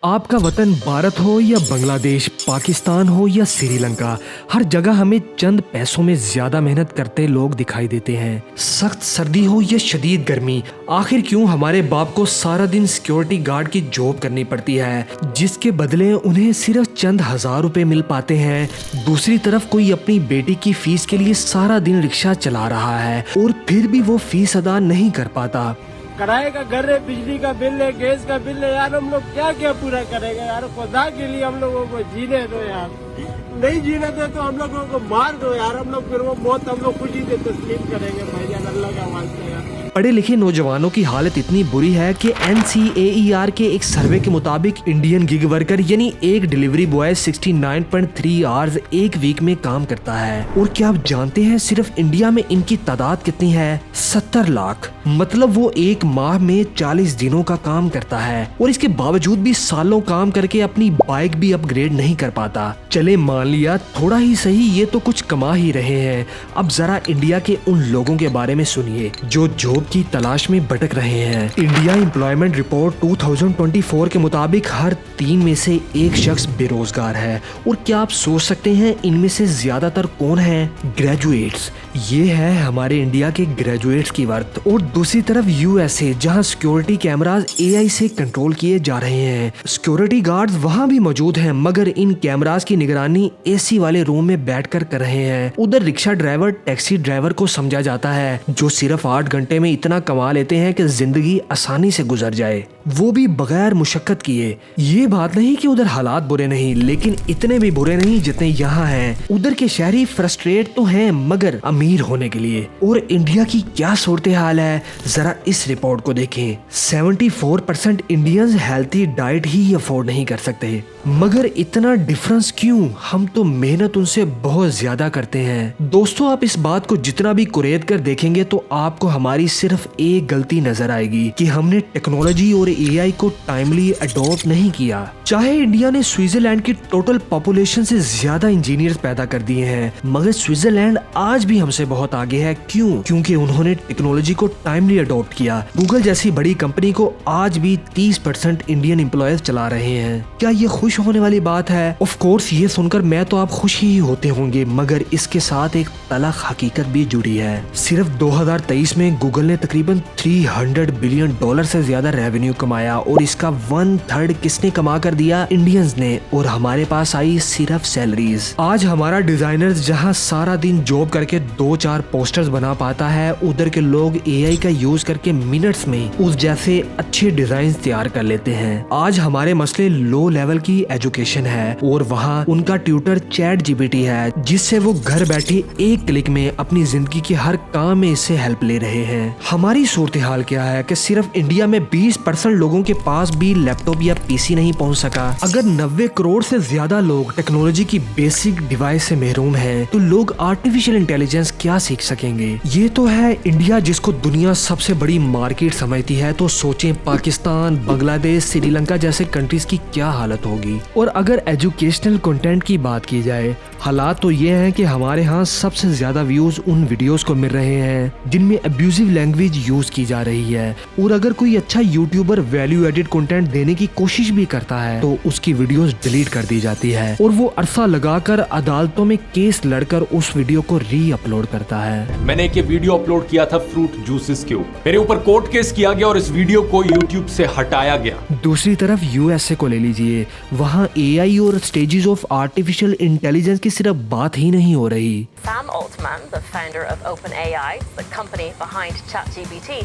आपका वतन भारत हो या बांग्लादेश, पाकिस्तान हो या श्रीलंका, हर जगह हमें चंद पैसों में ज्यादा मेहनत करते लोग दिखाई देते हैं। सख्त सर्दी हो या शदीद गर्मी, आखिर क्यों हमारे बाप को सारा दिन सिक्योरिटी गार्ड की जॉब करनी पड़ती है, जिसके बदले उन्हें सिर्फ चंद हजार रुपए मिल पाते हैं। दूसरी तरफ कोई अपनी बेटी की फीस के लिए सारा दिन रिक्शा चला रहा है और फिर भी वो फीस अदा नहीं कर पाता। किराए का घर है, बिजली का बिल है, गैस का बिल है, यार हम लोग क्या क्या पूरा करेंगे यार। खुदा के लिए हम लोगों को जीने दो यार, नहीं जीने दो तो हम लोगों को मार दो यार। हम लोग फिर वो मौत हम लोग खुशी से तस्लीम करेंगे भाईजान, अल्लाह का वास्ता यार। पढ़े लिखे नौजवानों की हालत इतनी बुरी है कि NCAER के एक सर्वे के मुताबिक इंडियन गिग वर्कर यानी एक डिलीवरी बॉय 69.3 आवर्स एक वीक में काम करता है। और क्या आप जानते हैं सिर्फ इंडिया में इनकी तादाद कितनी है? 70 लाख। मतलब वो एक माह में 40 दिनों का काम करता है और इसके बावजूद भी सालों काम करके अपनी बाइक भी अपग्रेड नहीं कर पाता। चले मान लिया थोड़ा ही सही, ये तो कुछ कमा ही रहे हैं। अब जरा इंडिया के उन लोगों के बारे में सुनिए जो जॉब की तलाश में भटक रहे हैं। इंडिया एम्प्लॉयमेंट रिपोर्ट 2024 के मुताबिक हर 3 में से एक शख्स बेरोजगार है। और क्या आप सोच सकते हैं इनमें से ज्यादातर कौन है? ग्रेजुएट्स। ये है हमारे इंडिया के ग्रेजुएट्स की वर्थ। और दूसरी तरफ USA, जहां सिक्योरिटी कैमरास AI से कंट्रोल किए जा रहे हैं। सिक्योरिटी गार्ड्स वहां भी मौजूद हैं, मगर इन कैमरास की निगरानी AC वाले रूम में बैठकर कर रहे हैं। उधर रिक्शा ड्राइवर टैक्सी ड्राइवर को समझा जाता है, जो सिर्फ 8 घंटे में इतना कमा लेते हैं कि जिंदगी आसानी से गुजर जाए, वो भी बगैर मुशक्कत किए। ये बात नहीं कि उधर हालात बुरे नहीं, लेकिन इतने भी बुरे नहीं जितने यहाँ हैं। उधर के शहरी फ्रस्ट्रेट तो हैं, मगर अमीर होने के लिए। और इंडिया की क्या सूरत हाल है, जरा इस रिपोर्ट को देखें। 74% इंडियंस हेल्थी डाइट ही अफोर्ड नहीं कर सकते, मगर इतना डिफरेंस क्यों? हम तो मेहनत उनसे बहुत ज्यादा करते हैं। दोस्तों, आप इस बात को जितना भी कुरेद कर देखेंगे तो आपको हमारी सिर्फ एक गलती नजर आएगी कि हमने टेक्नोलॉजी और AI को टाइमली अडॉप्ट नहीं किया। चाहे इंडिया ने स्विट्जरलैंड की टोटल पॉपुलेशन से ज्यादा इंजीनियर्स पैदा कर दिए हैं, मगर स्विट्जरलैंड आज भी हमसे बहुत आगे है। क्यों? क्योंकि उन्होंने टेक्नोलॉजी को टाइमली अडॉप्ट किया। गूगल जैसी बड़ी कंपनी को आज भी 30% इंडियन एम्प्लॉयज चला रहे हैं। क्या ये खुश होने वाली बात है? ऑफ कोर्स, ये सुनकर मैं तो आप खुश ही होते होंगे, मगर इसके साथ एक तलख हकीकत भी जुड़ी है। सिर्फ 2023 में गूगल ने तकरीबन $300 बिलियन से ज्यादा रेवेन्यू कमाया और इसका 1/3 किसने कमा कर दिया? इंडियंस ने। और हमारे पास आई सिर्फ सैलरीज। आज हमारा डिजाइनर्स जहां सारा दिन जॉब करके 2-4 पोस्टर्स बना पाता है, उधर के लोग AI का यूज करके मिनट्स में उस जैसे अच्छे डिजाइन तैयार कर लेते हैं। आज हमारे मसले लो लेवल की एजुकेशन है और वहाँ उनका ट्यूटर ChatGPT है, जिससे वो घर बैठे एक क्लिक में अपनी जिंदगी के हर काम में इससे हेल्प ले रहे हैं। हमारी सूरत हाल क्या है कि सिर्फ इंडिया में 20% लोगों के पास भी लैपटॉप या PC नहीं पहुंच सका। अगर 90 करोड़ से ज्यादा लोग टेक्नोलॉजी की बेसिक डिवाइस से महरूम हैं, तो लोग आर्टिफिशियल इंटेलिजेंस क्या सीख सकेंगे? ये तो है इंडिया, जिसको दुनिया सबसे बड़ी मार्केट समझती है। तो सोचें पाकिस्तान, बांग्लादेश, श्रीलंका जैसे कंट्रीज की क्या हालत होगी। और अगर एजुकेशनल कंटेंट की बात की जाए, हालात तो ये हैं कि हमारे यहाँ सबसे ज्यादा व्यूज उन वीडियोस को मिल रहे हैं जिनमें अब्यूजिव लैंग्वेज यूज की जा रही है। और अगर कोई अच्छा यूट्यूबर वैल्यू एडेड कंटेंट देने की कोशिश भी करता है तो उसकी वीडियोस डिलीट कर दी जाती है और वो अरसा लगाकर अदालतों में केस लड़कर उस वीडियो को री अपलोड करता है। मैंने एक वीडियो अपलोड किया था फ्रूट जूसेस के ऊपर, मेरे ऊपर कोर्ट केस किया गया और इस वीडियो को यूट्यूब से हटाया गया। दूसरी तरफ USA को ले लीजिए, वहाँ AI और स्टेजेस ऑफ आर्टिफिशियल इंटेलिजेंस की सिर्फ बात ही नहीं हो रही। Sam Altman, the founder of OpenAI, the company behind ChatGPT,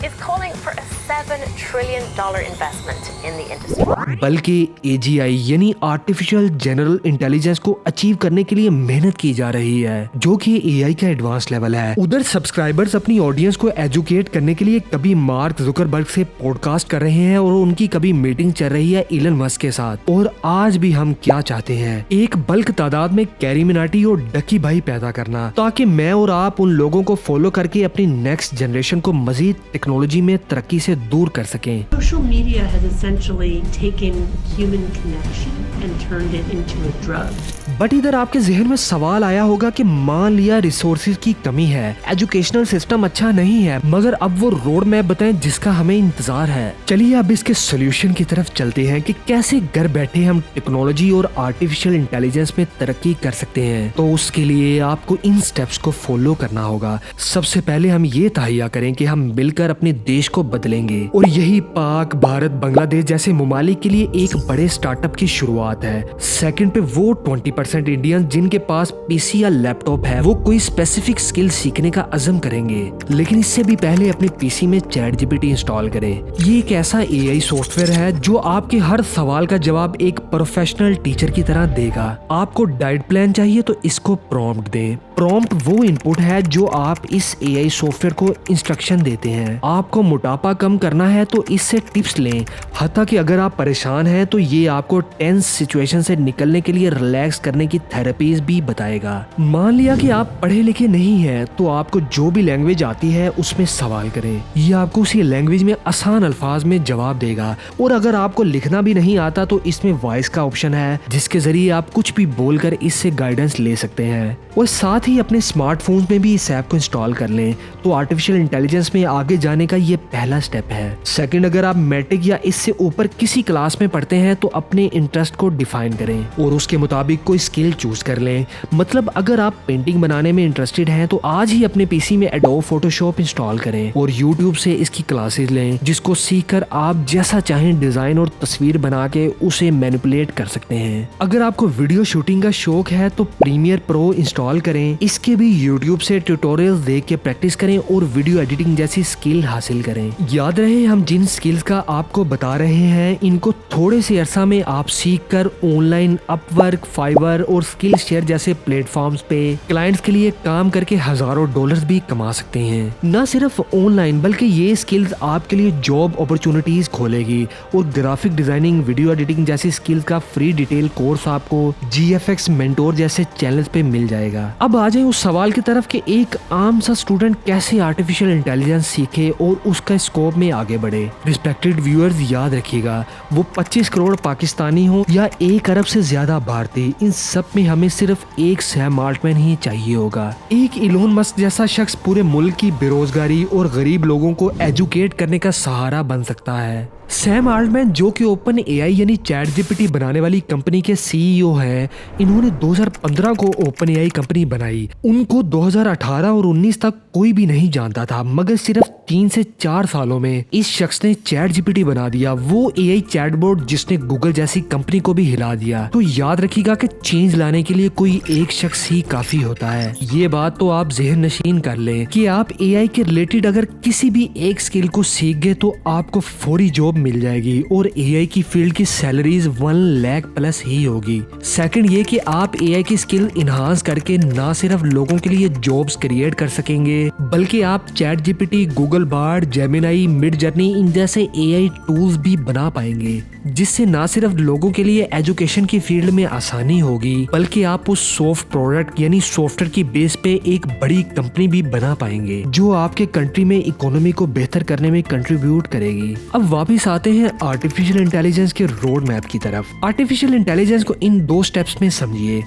is calling for a $7 trillion investment in the industry. बल्कि AGI यानी आर्टिफिशियल जनरल इंटेलिजेंस को अचीव करने के लिए मेहनत की जा रही है, जो कि AI का एडवांस लेवल है। उधर सब्सक्राइबर्स अपनी ऑडियंस को एजुकेट करने के लिए कभी मार्क जुकरबर्ग से पॉडकास्ट कर रहे हैं और उनकी कभी मीटिंग चल रही है इलन मस्क के साथ। और आज भी हम क्या चाहते हैं? एक बल्क तादाद में कैरी मिनाटी और डकी भाई पैदा करना, ताकि मैं और आप उन लोगों को फॉलो करके अपनी नेक्स्ट जनरेशन को मजीद टेक्नोलॉजी टेक्नोलॉजी में तरक्की से दूर कर सकें। Social media has essentially taken human connection and turned it into a drug. But इधर आपके जहन में सवाल आया होगा कि मान लिया रिसोर्सेज की कमी है, एजुकेशनल सिस्टम अच्छा नहीं है, मगर अब वो रोड मैप बताएं जिसका हमें इंतजार है। चलिए अब इसके सोल्यूशन की तरफ चलते हैं कि कैसे घर बैठे हम टेक्नोलॉजी और आर्टिफिशियल इंटेलिजेंस में तरक्की कर सकते हैं। तो उसके लिए आपको इन स्टेप्स को फॉलो करना होगा। सबसे पहले हम ये तहैया करें कि हम मिलकर अपने देश को बदलेंगे, और यही पाक, भारत, बांग्लादेश जैसे ममालिक के लिए एक बड़े स्टार्टअप की शुरुआत है। सेकंड पे वो 20% इंडियन जिनके पास पीसी या लैपटॉप है, वो कोई स्पेसिफिक स्किल सीखने का अज़म करेंगे, लेकिन इससे भी पहले अपने पीसी में चैट जीपीटी इंस्टॉल करें। ये एक ऐसा एआई सॉफ्टवेयर है जो आपके हर सवाल का जवाब एक प्रोफेशनल टीचर की तरह देगा। आपको डाइट प्लान चाहिए तो इसको प्रॉम्प्ट दें। प्रॉम्प्ट वो इनपुट है जो आप इस एआई सॉफ्टवेयर को इंस्ट्रक्शन देते हैं। आपको मोटापा कम करना है तो इससे टिप्स लें। हत्ता कि अगर आप परेशान हैं तो ये आपको टेंस सिचुएशन से निकलने के लिए रिलैक्स करने की थेरेपीज भी बताएगा। मान लिया कि आप पढ़े लिखे नहीं हैं तो आपको जो भी लैंग्वेज आती है उसमें सवाल करें, ये आपको उसी लैंग्वेज में आसान अल्फाज में जवाब देगा। और अगर आपको लिखना भी नहीं आता तो इसमें वॉइस का ऑप्शन है जिसके जरिए आप कुछ भी बोलकर इससे गाइडेंस ले सकते हैं। और साथ ही अपने स्मार्टफोन्स में भी इस ऐप को इंस्टॉल कर लें। तो आर्टिफिशियल इंटेलिजेंस में आगे जाने का ये पहला स्टेप है। सेकंड, अगर आप मैट्रिक या इससे ऊपर किसी क्लास में पढ़ते हैं तो अपने इंटरेस्ट को डिफाइन करें और उसके मुताबिक कोई स्किल चूज कर लें। मतलब अगर आप पेंटिंग बनाने में इंटरेस्टेड हैं तो आज ही अपने पीसी में एडोब फोटोशॉप इंस्टॉल करें और यूट्यूब से इसकी क्लासेस लें, जिसको सीखकर आप जैसा चाहें डिजाइन और तस्वीर बना के उसे मैनिपुलेट कर सकते हैं। अगर आपको वीडियो शूटिंग का शौक है तो प्रीमियर प्रो इंस्टॉल करें। इसके भी यूट्यूब से ट्यूटोरियल्स देख के प्रैक्टिस करें और वीडियो एडिटिंग जैसी स्किल हासिल करें। याद रहे हम जिन स्किल्स का आपको बता रहे हैं इनको थोड़े से अरसा में आप सीख कर ऑनलाइन अपवर्क, फाइवर और स्किल शेयर जैसे प्लेटफॉर्म्स पे क्लाइंट्स के लिए काम करके हजारों डॉलर्स भी कमा सकते हैं। न सिर्फ ऑनलाइन बल्कि ये स्किल्स आपके लिए जॉब अपॉर्चुनिटीज खोलेगी। और ग्राफिक डिजाइनिंग, वीडियो एडिटिंग जैसी स्किल्स का फ्री डिटेल कोर्स आपको GFX मेंटोर जैसे चैनल्स पे मिल जाएगा। अब आ जाए उस सवाल की तरफ कि एक आम सा स्टूडेंट कैसे आर्टिफिशियल इंटेलिजेंस सीखे और उसका स्कोप में आगे बढ़े। रिस्पेक्टेड व्यूअर्स, याद रखिएगा वो 25 करोड़ पाकिस्तानी हो या 1 अरब से ज्यादा भारतीय, इन सब में हमें सिर्फ एक सैम आल्टमैन ही चाहिए होगा। एक इलोन मस्क जैसा शख्स पूरे मुल्क की बेरोजगारी और गरीब लोगों को एजुकेट करने का सहारा बन सकता है। सैम आल्टमैन जो कि ओपन एआई यानी चैट जीपीटी बनाने वाली कंपनी के सीईओ हैं, इन्होंने 2015 को ओपन एआई कंपनी बनाई। उनको 2018 और 19 तक कोई भी नहीं जानता था, मगर सिर्फ 3 से 4 सालों में इस शख्स ने चैट जीपीटी बना दिया, वो एआई चैटबॉट जिसने गूगल जैसी कंपनी को भी हिला दिया। तो याद रखिएगा कि चेंज लाने के लिए कोई एक शख्स ही काफी होता है। ये बात तो आप ज़हन नशीन कर लें कि आप एआई के रिलेटेड अगर किसी भी एक स्किल को सीख गए तो आपको फौरी जॉब मिल जाएगी और एआई की फील्ड की सैलरीज 1 लाख प्लस ही होगी। सेकंड ये कि आप एआई की स्किल इन्हांस करके ना सिर्फ लोगों के लिए जॉब्स क्रिएट कर सकेंगे बल्कि आप chat GPT, Google Bard, Gemini, mid journey in जैसे एआई टूल्स भी बना पाएंगे, जिससे ना सिर्फ लोगों के लिए एजुकेशन की फील्ड में आसानी होगी बल्कि आप उस सॉफ्ट प्रोडक्ट यानी सॉफ्टवेयर की बेस पे एक बड़ी कंपनी भी बना पाएंगे जो आपके कंट्री में इकोनॉमी को बेहतर करने में कंट्रीब्यूट करेगी। अब वापिस आते हैं आर्टिफिशियल इंटेलिजेंस के रोड मैप की तरफ। आर्टिफिशियल इंटेलिजेंस को इन 2 स्टेप्स में समझिए।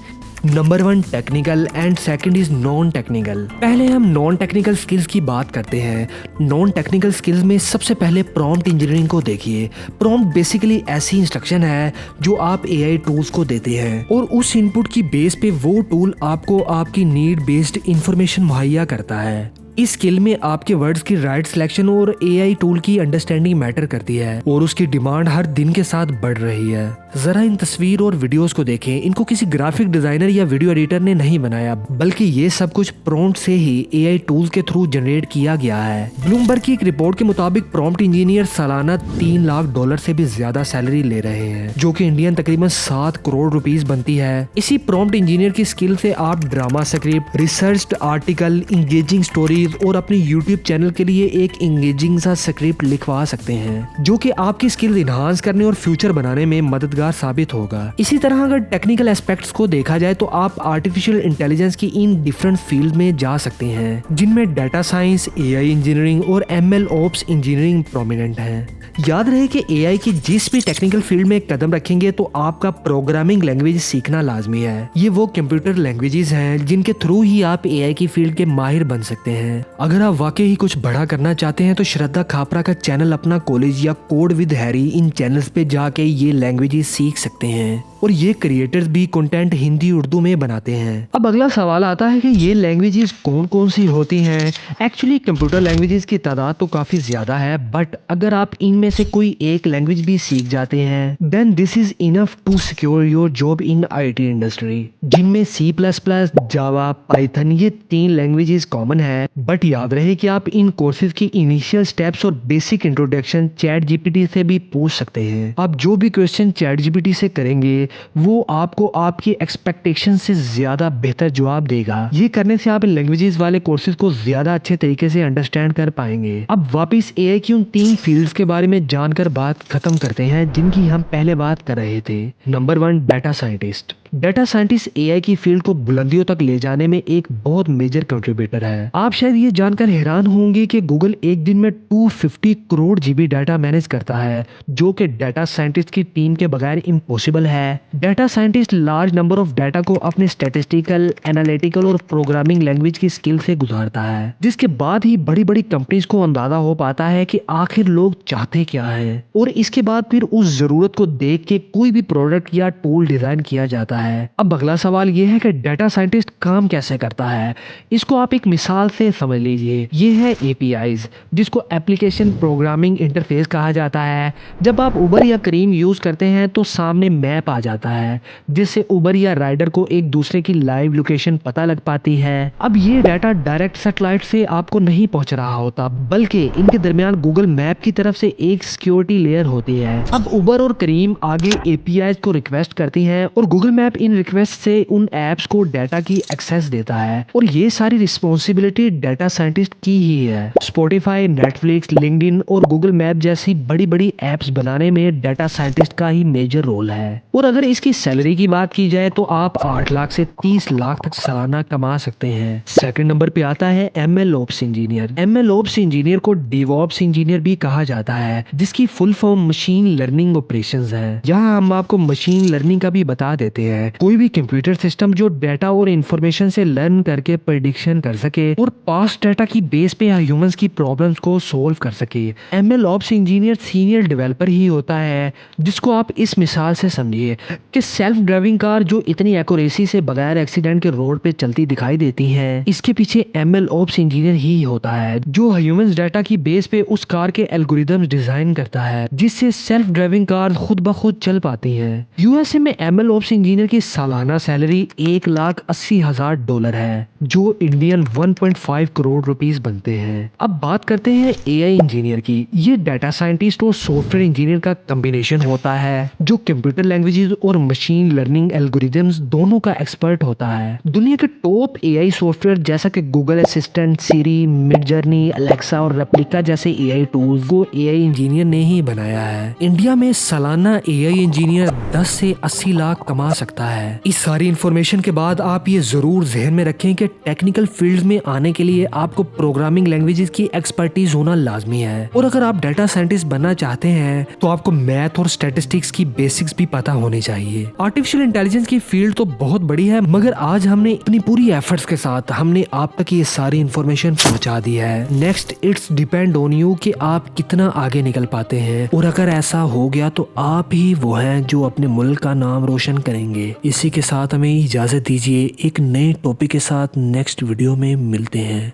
Number 1 technical and second is non technical. पहले हम नॉन टेक्निकल स्किल्स की बात करते हैं। नॉन टेक्निकल स्किल्स में सबसे पहले प्रॉम्प्ट इंजीनियरिंग को देखिए। प्रॉम्प्ट बेसिकली ऐसी इंस्ट्रक्शन है जो आप एआई टूल्स को देते हैं और उस इनपुट की बेस पे वो टूल आपको आपकी नीड बेस्ड इंफॉर्मेशन मुहैया करता है। इस स्किल में आपके वर्ड्स की राइट सिलेक्शन और एआई टूल की अंडरस्टैंडिंग मैटर करती है और उसकी डिमांड हर दिन के साथ बढ़ रही है। जरा इन तस्वीर और वीडियोस को देखें। इनको किसी ग्राफिक डिजाइनर या वीडियो एडिटर ने नहीं बनाया बल्कि ये सब कुछ प्रॉम्प्ट से ही एआई टूल्स के थ्रू जनरेट किया गया है। ब्लूमबर्ग की एक रिपोर्ट के मुताबिक प्रॉम्प्ट इंजीनियर सालाना $3 लाख से भी ज्यादा सैलरी ले रहे हैं, जो कि इंडियन तकरीबन 7 करोड़ रुपीस बनती है। इसी प्रॉम्प्ट इंजीनियर की स्किल से आप drama script, research article, engaging story languages और अपने यूट्यूब चैनल के लिए एक इंगेजिंग सा स्क्रिप्ट लिखवा सकते हैं जो कि आपकी स्किल इनहांस करने और फ्यूचर बनाने में मददगार साबित होगा। इसी तरह अगर टेक्निकल एस्पेक्ट्स को देखा जाए तो आप आर्टिफिशियल इंटेलिजेंस की इन डिफरेंट फील्ड में जा सकते हैं जिनमें डाटा साइंस, एआई इंजीनियरिंग और एमएल ओप्स इंजीनियरिंग प्रोमिनेंट है। याद रहे कि एआई की जिस भी टेक्निकल फील्ड में कदम रखेंगे तो आपका प्रोग्रामिंग लैंग्वेज सीखना लाजमी है। ये वो कंप्यूटर लैंग्वेजेस हैं जिनके थ्रू ही आप एआई की फील्ड के माहिर बन सकते हैं। अगर आप वाकई ही कुछ बड़ा करना चाहते हैं तो श्रद्धा खापरा का चैनल अपना कॉलेज या code with Harry in channels पे जाके ये लैंग्वेजेस सीख सकते हैं और ये क्रिएटर्स भी कंटेंट हिंदी उर्दू में बनाते हैं। अब अगला सवाल आता है कि ये लैंग्वेजेस कौन कौन सी होती हैं। एक्चुअली कंप्यूटर लैंग्वेजेस की तादाद तो काफ़ी ज़्यादा है, बट अगर आप इनमें से कोई एक लैंग्वेज भी सीख जाते हैं then this is enough to secure your job in IT industry, जिनमें C++, जावा, पाइथन ये 3 लैंग्वेजेस कॉमन है। बट याद रहे कि आप इन कोर्सेज की इनिशियल स्टेप्स और बेसिक इंट्रोडक्शन चैट जीपीटी से भी पूछ सकते हैं। आप जो भी क्वेश्चन चैट जीपीटी से करेंगे वो आपको आपकी एक्सपेक्टेशन से ज्यादा बेहतर जवाब देगा। ये करने से आप इन लैंग्वेजेस वाले कोर्सेज को ज्यादा अच्छे तरीके से अंडरस्टैंड कर पाएंगे। अब वापस एआई की उन 3 फील्ड्स के बारे में जानकर बात खत्म करते हैं जिनकी हम पहले बात कर रहे थे। Number 1, data scientist. Data scientist AI की फील्ड को बुलंदियों तक ले जाने में एक बहुत मेजर कंट्रीब्यूटर है। आप शायद ये जानकर हैरान होंगे कि गूगल एक दिन में 250 करोड़ जीबी डाटा मैनेज करता है, जो कि डाटा साइंटिस्ट की टीम के बगैर इम्पॉसिबल है। Data scientist large number of data को अपने स्टैटिस्टिकल, एनालिटिकल और प्रोग्रामिंग लैंग्वेज की स्किल से गुजारता है, जिसके बाद ही बड़ी बड़ी कंपनीज को अंदाजा हो पाता है कि आखिर लोग चाहते क्या है, और इसके बाद फिर उस जरूरत को देख के कोई भी प्रोडक्ट या टूल डिजाइन किया जाता है। अब अगला सवाल यह है कि डाटा साइंटिस्ट काम कैसे करता है। इसको आप एक मिसाल से समझ लीजिए। ये है APIs, जिसको एप्लीकेशन प्रोग्रामिंग इंटरफेस कहा जाता है। जब आप उबर या करीम यूज करते हैं तो सामने मैप आ जाता है, जिससे उबर या राइडर को एक दूसरे की लाइव लोकेशन पता लग पाती है। अब ये डाटा डायरेक्ट सैटेलाइट से आपको नहीं पहुंच रहा होता, बल्कि इनके दरमियान गूगल मैप की तरफ से एक सिक्योरिटी लेयर होती है। अब उबर और करीम आगे APIs को रिक्वेस्ट करती हैं और गूगल मैप इन रिक्वेस्ट से उन एप्स को डाटा की एक्सेस देता है, और ये सारी रिस्पॉन्सिबिलिटी डाटा साइंटिस्ट की ही है। स्पॉटिफाई, नेटफ्लिक्स, लिंक्डइन और गूगल मैप जैसी बड़ी बड़ी एप्स बनाने में डाटा साइंटिस्ट का ही मेजर रोल है। और अगर इसकी सैलरी की बात की जाए तो आप 8 लाख से 30 लाख तक सालाना कमा सकते हैं। सेकंड नंबर पे आता है ML oops engineer. ML oops engineer को DevOps इंजीनियर भी कहा जाता है, जिसकी full form machine learning operations है। यहाँ हम आपको मशीन लर्निंग का भी बता देते हैं। कोई भी कंप्यूटर सिस्टम जो डाटा और इंफॉर्मेशन से लर्न करके प्रेडिक्शन कर सके और पास्ट डाटा की बेस पे ह्यूमंस की प्रॉब्लम्स को सोल्व कर सके। ML oops engineer senior developer ही होता है, जिसको आप इस मिसाल से समझिए कि सेल्फ ड्राइविंग कार जो इतनी एक्यूरेसी से बगैर एक्सीडेंट के रोड पे चलती दिखाई देती है, इसके पीछे ML ओप्स इंजीनियर ही होता है, जो ह्यूमंस डाटा की बेस पे उस कार के एल्गोरिदम्स डिजाइन करता है, जिससे सेल्फ ड्राइविंग कार खुद ब खुद चल पाती है। USA में ML ओप्स इंजीनियर की सालाना सैलरी $1,80,000 है, जो इंडियन 1.5 करोड़ रुपीस बनते हैं। अब बात करते हैं AI इंजीनियर की। ये डाटा साइंटिस्ट और सॉफ्टवेयर इंजीनियर का कॉम्बिनेशन होता है, जो कंप्यूटर लैंग्वेजेस और मशीन लर्निंग एल्गोरिदम्स दोनों का एक्सपर्ट होता है। दुनिया के टॉप AI सॉफ्टवेयर जैसा कि गूगल असिस्टेंट, सीरी, मिडजर्नी, अलेक्सा और रेप्लिका जैसे AI टूल्स को AI इंजीनियर ने ही बनाया है। इंडिया में सालाना AI इंजीनियर 10 से 80 लाख कमा सकता है। इस सारी इन्फॉर्मेशन के बाद आप ये जरूर जहन में रखें कि टेक्निकल फील्ड में आने के लिए आपको प्रोग्रामिंग लैंग्वेजेस की एक्सपर्टीज होना लाजमी है, और अगर आप डाटा साइंटिस्ट बनना चाहते हैं तो आपको मैथ और स्टैटिस्टिक्स की बेसिक्स भी पता होनी चाहिए। आर्टिफिशियल इंटेलिजेंस की फील्ड तो बहुत बड़ी है, मगर आज हमने अपनी पूरी एफर्ट्स के साथ हमने आप तक ये सारी इन्फॉर्मेशन पहुंचा दी है। Next it's depend on you कि आप कितना आगे निकल पाते हैं, और अगर ऐसा हो गया तो आप ही वो हैं जो अपने मुल्क का नाम रोशन करेंगे। इसी के साथ हमें इजाजत दीजिए। एक नए टॉपिक के साथ नेक्स्ट वीडियो में मिलते हैं।